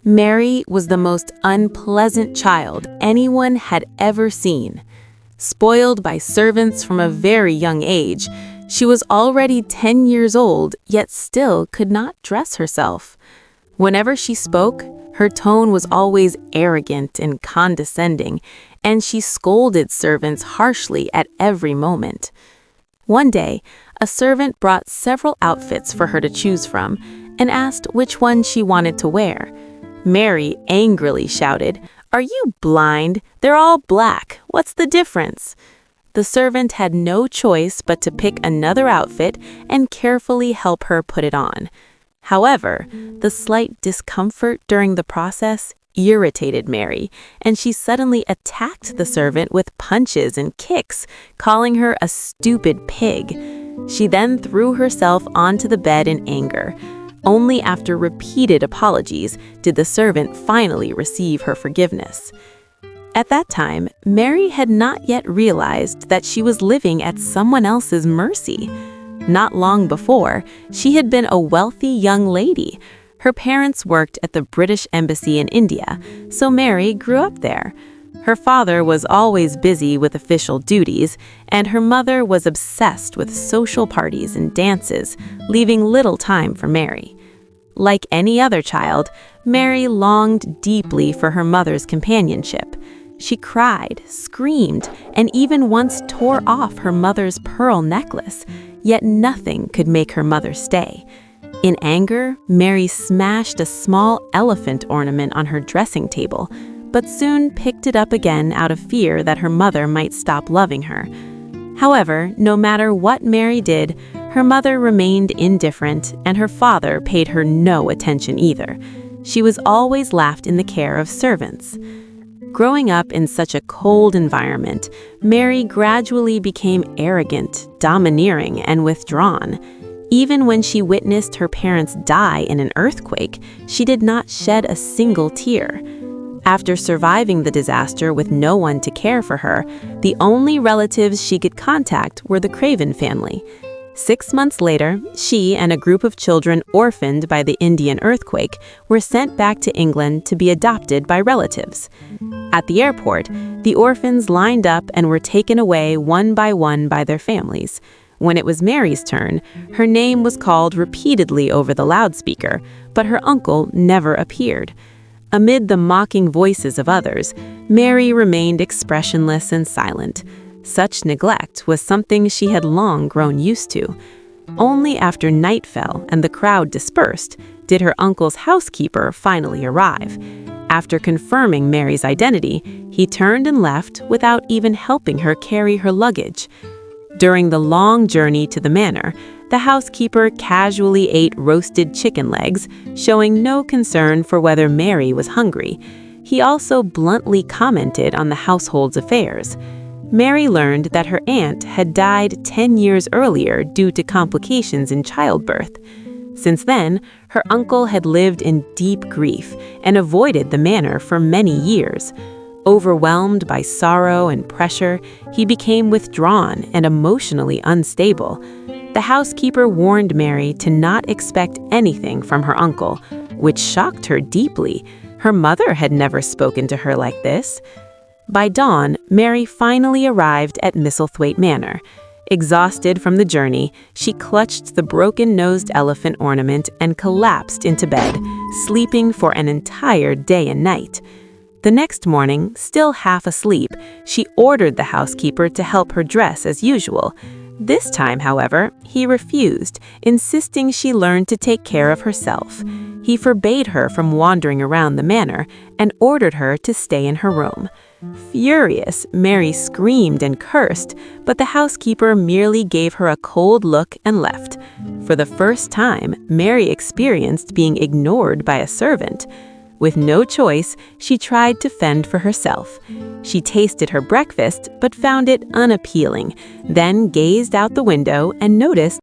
Mary was the most unpleasant child anyone had ever seen. Spoiled by servants from a very young age, she was already 10 years old, yet still could not dress herself. Whenever she spoke, her tone was always arrogant and condescending, and she scolded servants harshly at every moment. One day, a servant brought several outfits for her to choose from and asked which one she wanted to wear. Mary angrily shouted, "Are you blind? They're all black. What's the difference?" The servant had no choice but to pick another outfit and carefully help her put it on. However, the slight discomfort during the process irritated Mary, and she suddenly attacked the servant with punches and kicks, calling her a stupid pig. She then threw herself onto the bed in anger. Only after repeated apologies did the servant finally receive her forgiveness. At that time, Mary had not yet realized that she was living at someone else's mercy. Not long before, she had been a wealthy young lady. Her parents worked at the British Embassy in India, so Mary grew up there. Her father was always busy with official duties, and her mother was obsessed with social parties and dances, leaving little time for Mary. Like any other child, Mary longed deeply for her mother's companionship. She cried, screamed, and even once tore off her mother's pearl necklace, yet nothing could make her mother stay. In anger, Mary smashed a small elephant ornament on her dressing table, but soon picked it up again out of fear that her mother might stop loving her. However, no matter what Mary did, her mother remained indifferent, and her father paid her no attention either. She was always left in the care of servants. Growing up in such a cold environment, Mary gradually became arrogant, domineering, and withdrawn. Even when she witnessed her parents die in an earthquake, she did not shed a single tear. After surviving the disaster with no one to care for her, the only relatives she could contact were the Craven family. 6 months later, she and a group of children orphaned by the Indian earthquake were sent back to England to be adopted by relatives. At the airport, the orphans lined up and were taken away one by their families. When it was Mary's turn, her name was called repeatedly over the loudspeaker, but her uncle never appeared. Amid the mocking voices of others, Mary remained expressionless and silent. Such neglect was something she had long grown used to. Only after night fell and the crowd dispersed did her uncle's housekeeper finally arrive. After confirming Mary's identity, he turned and left without even helping her carry her luggage. During the long journey to the manor, the housekeeper casually ate roasted chicken legs, showing no concern for whether Mary was hungry. He also bluntly commented on the household's affairs. Mary learned that her aunt had died 10 years earlier due to complications in childbirth. Since then, her uncle had lived in deep grief and avoided the manor for many years. Overwhelmed by sorrow and pressure, he became withdrawn and emotionally unstable. The housekeeper warned Mary to not expect anything from her uncle, which shocked her deeply. Her mother had never spoken to her like this. By dawn, Mary finally arrived at Misselthwaite Manor. Exhausted from the journey, she clutched the broken-nosed elephant ornament and collapsed into bed, sleeping for an entire day and night. The next morning, still half asleep, she ordered the housekeeper to help her dress as usual. This time, however, he refused, insisting she learn to take care of herself. He forbade her from wandering around the manor and ordered her to stay in her room. Furious, Mary screamed and cursed, but the housekeeper merely gave her a cold look and left. For the first time, Mary experienced being ignored by a servant. With no choice, she tried to fend for herself. She tasted her breakfast but found it unappealing, then gazed out the window and noticed